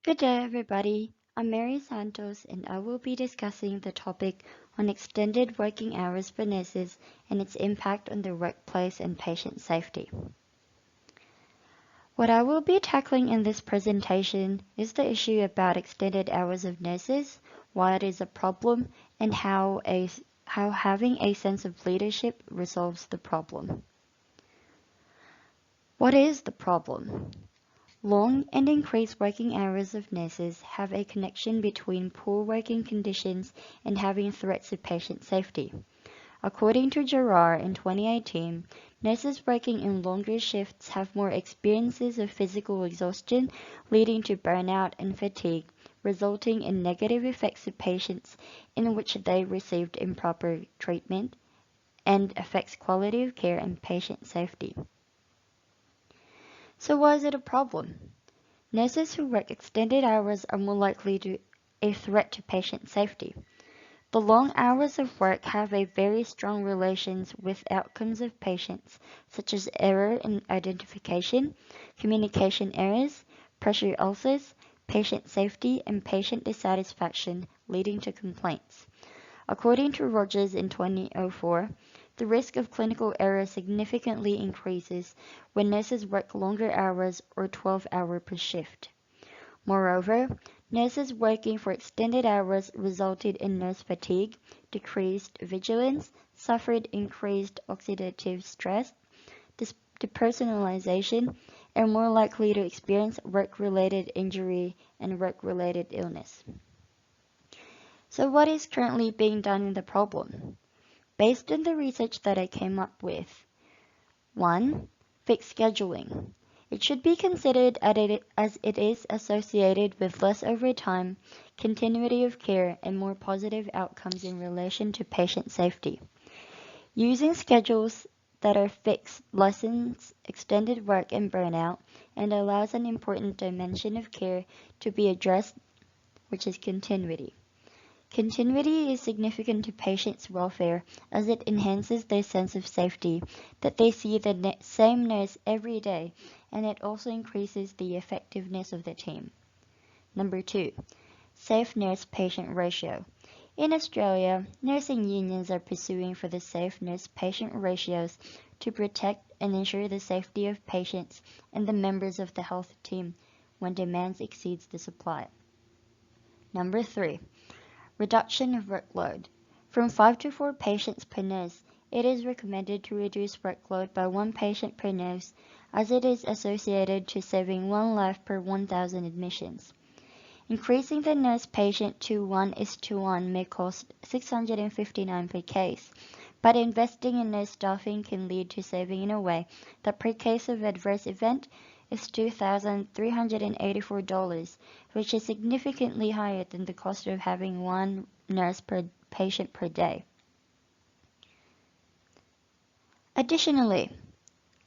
Good day, everybody. I'm Mary Santos, and I will be discussing the topic on extended working hours for nurses and its impact on the workplace and patient safety. What I will be tackling in this presentation is the issue about extended hours of nurses, why it is a problem, and how having a sense of leadership resolves the problem. What is the problem? Long and increased working hours of nurses have a connection between poor working conditions and having threats to patient safety. According to Gerard in 2018, nurses working in longer shifts have more experiences of physical exhaustion, leading to burnout and fatigue, resulting in negative effects to patients in which they received improper treatment, and affects quality of care and patient safety. So why is it a problem? Nurses who work extended hours are more likely to a threat to patient safety. The long hours of work have a very strong relations with outcomes of patients, such as error in identification, communication errors, pressure ulcers, patient safety, and patient dissatisfaction, leading to complaints. According to Rogers in 2004, the risk of clinical error significantly increases when nurses work longer hours or 12-hour per shift. Moreover, nurses working for extended hours resulted in nurse fatigue, decreased vigilance, suffered increased oxidative stress, depersonalization, and more likely to experience work-related injury and work-related illness. So what is currently being done in the problem? Based on the research that I came up with, 1. Fixed scheduling. It should be considered as it is associated with less overtime, continuity of care, and more positive outcomes in relation to patient safety. Using schedules that are fixed lessens extended work and burnout and allows an important dimension of care to be addressed, which is continuity. Continuity is significant to patients' welfare as it enhances their sense of safety that they see the same nurse every day, and it also increases the effectiveness of the team. Number 2. Safe nurse-patient ratio. In Australia, nursing unions are pursuing for the safe nurse-patient ratios to protect and ensure the safety of patients and the members of the health team when demand exceeds the supply. Number 3. Reduction of workload. From 5 to 4 patients per nurse, it is recommended to reduce workload by 1 patient per nurse as it is associated to saving 1 life per 1,000 admissions. Increasing the nurse-patient to 1:1 may cost $659 per case, but investing in nurse staffing can lead to saving in a way that per case of adverse event is $2,384, which is significantly higher than the cost of having 1 nurse per patient per day. Additionally,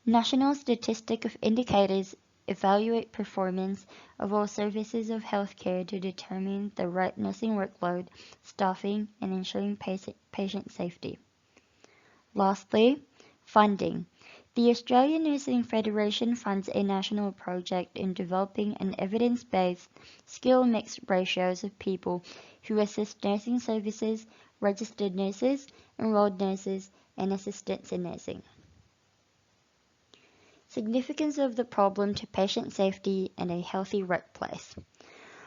national statistic of indicators evaluate performance of all services of healthcare to determine the right nursing workload, staffing, and ensuring patient safety. Lastly, funding. The Australian Nursing Federation funds a national project in developing an evidence-based skill mix ratios of people who assist nursing services, registered nurses, enrolled nurses, and assistants in nursing. Significance of the problem to patient safety and a healthy workplace.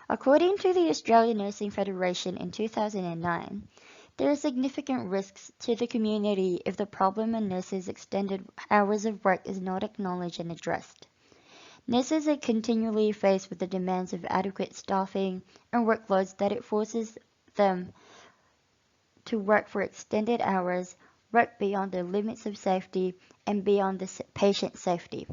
According to the Australian Nursing Federation in 2009, there are significant risks to the community if the problem in nurses' extended hours of work is not acknowledged and addressed. Nurses are continually faced with the demands of adequate staffing and workloads that it forces them to work for extended hours, work beyond the limits of safety, and beyond the patient safety.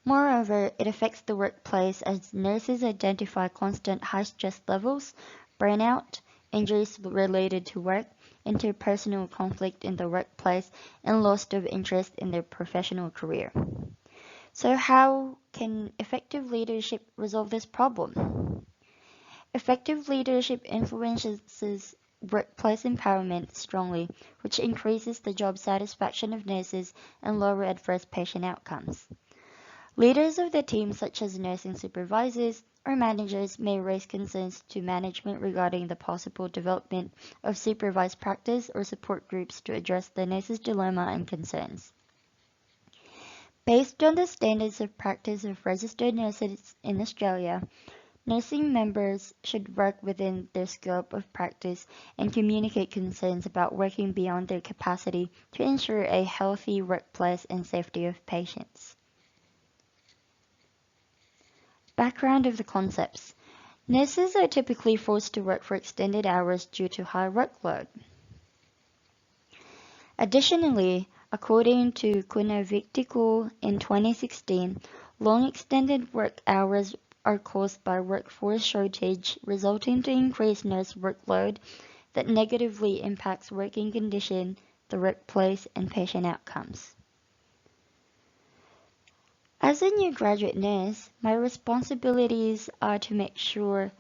Moreover, it affects the workplace as nurses identify constant high stress levels, burnout, injuries related to work, interpersonal conflict in the workplace, and loss of interest in their professional career. So how can effective leadership resolve this problem? Effective leadership influences workplace empowerment strongly, which increases the job satisfaction of nurses and lower adverse patient outcomes. Leaders of the team, such as nursing supervisors or managers, may raise concerns to management regarding the possible development of supervised practice or support groups to address the nurse's dilemma and concerns. Based on the standards of practice of registered nurses in Australia, nursing members should work within their scope of practice and communicate concerns about working beyond their capacity to ensure a healthy workplace and safety of patients. Background of the concepts. Nurses are typically forced to work for extended hours due to high workload. Additionally, according to Kunaviktikul in 2016, long extended work hours are caused by workforce shortage, resulting to increased nurse workload that negatively impacts working condition, the workplace, and patient outcomes. As a new graduate nurse, my responsibilities are to make sure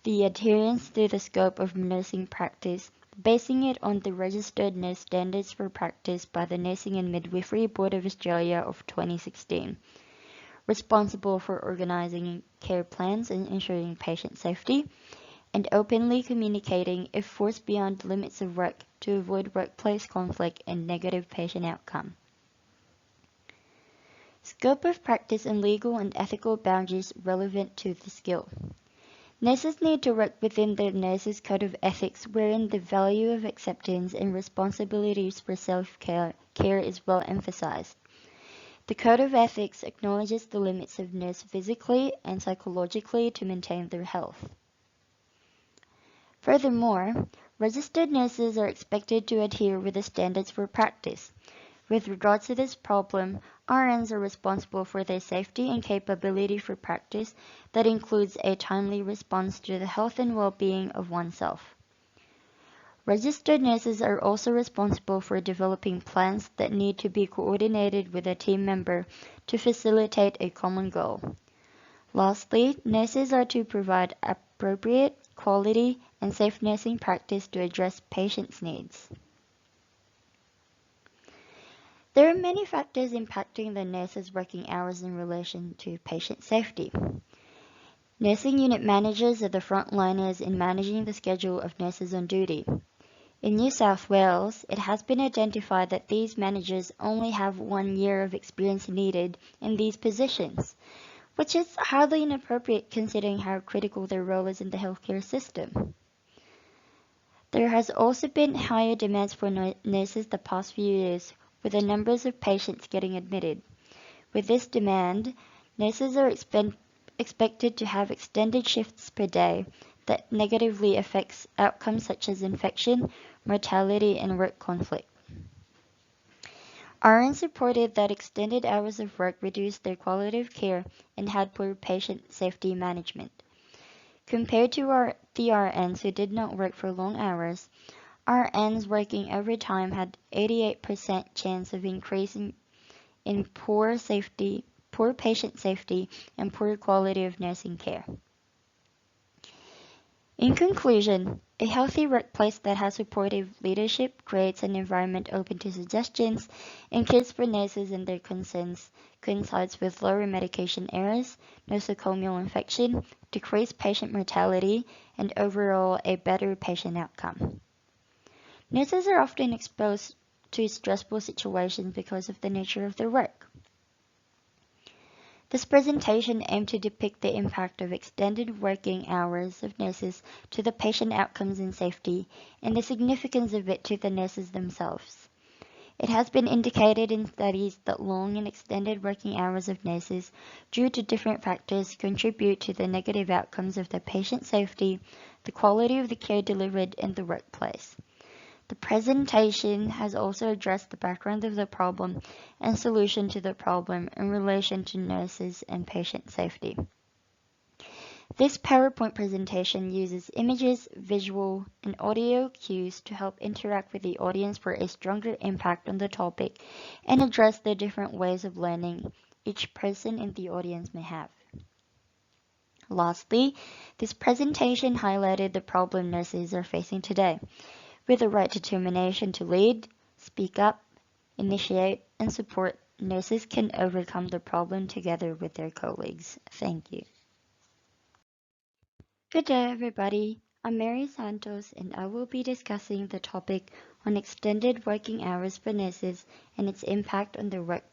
the adherence to the scope of nursing practice, basing it on the Registered Nurse Standards for Practice by the Nursing and Midwifery Board of Australia of 2016. Responsible for organising care plans and ensuring patient safety, and openly communicating if forced beyond the limits of work to avoid workplace conflict and negative patient outcome. Scope of practice and legal and ethical boundaries relevant to the skill. Nurses need to work within the Nurses' Code of Ethics, wherein the value of acceptance and responsibilities for self-care is well emphasized. The Code of Ethics acknowledges the limits of nurses physically and psychologically to maintain their health. Furthermore, registered nurses are expected to adhere with the standards for practice. With regards to this problem, RNs are responsible for their safety and capability for practice that includes a timely response to the health and well-being of oneself. Registered nurses are also responsible for developing plans that need to be coordinated with a team member to facilitate a common goal. Lastly, nurses are to provide appropriate, quality, and safe nursing practice to address patients' needs. There are many factors impacting the nurses' working hours in relation to patient safety. Nursing unit managers are the frontliners in managing the schedule of nurses on duty. In New South Wales, it has been identified that these managers only have 1 year of experience needed in these positions, which is hardly inappropriate considering how critical their role is in the healthcare system. There has also been higher demands for nurses the past few years, with the numbers of patients getting admitted. With this demand, nurses are expected to have extended shifts per day that negatively affects outcomes such as infection, mortality, and work conflict. RNs reported that extended hours of work reduced their quality of care and had poor patient safety management. Compared to the RNs who did not work for long hours, RNs working overtime had 88% chance of increasing in poor patient safety, and poor quality of nursing care. In conclusion, a healthy workplace that has supportive leadership creates an environment open to suggestions and cares for nurses and their concerns, coincides with lower medication errors, nosocomial infection, decreased patient mortality, and overall a better patient outcome. Nurses are often exposed to stressful situations because of the nature of their work. This presentation aimed to depict the impact of extended working hours of nurses to the patient outcomes and safety, and the significance of it to the nurses themselves. It has been indicated in studies that long and extended working hours of nurses, due to different factors, contribute to the negative outcomes of the patient safety, the quality of the care delivered, and the workplace. The presentation has also addressed the background of the problem and solution to the problem in relation to nurses and patient safety. This PowerPoint presentation uses images, visual, and audio cues to help interact with the audience for a stronger impact on the topic and address the different ways of learning each person in the audience may have. Lastly, this presentation highlighted the problem nurses are facing today, with the right determination to lead, speak up, initiate, and support nurses can overcome the problem together with their colleagues. Thank you. Good day, everybody. I'm Mary Santos, and I will be discussing the topic on extended working hours for nurses and its impact on the workplace.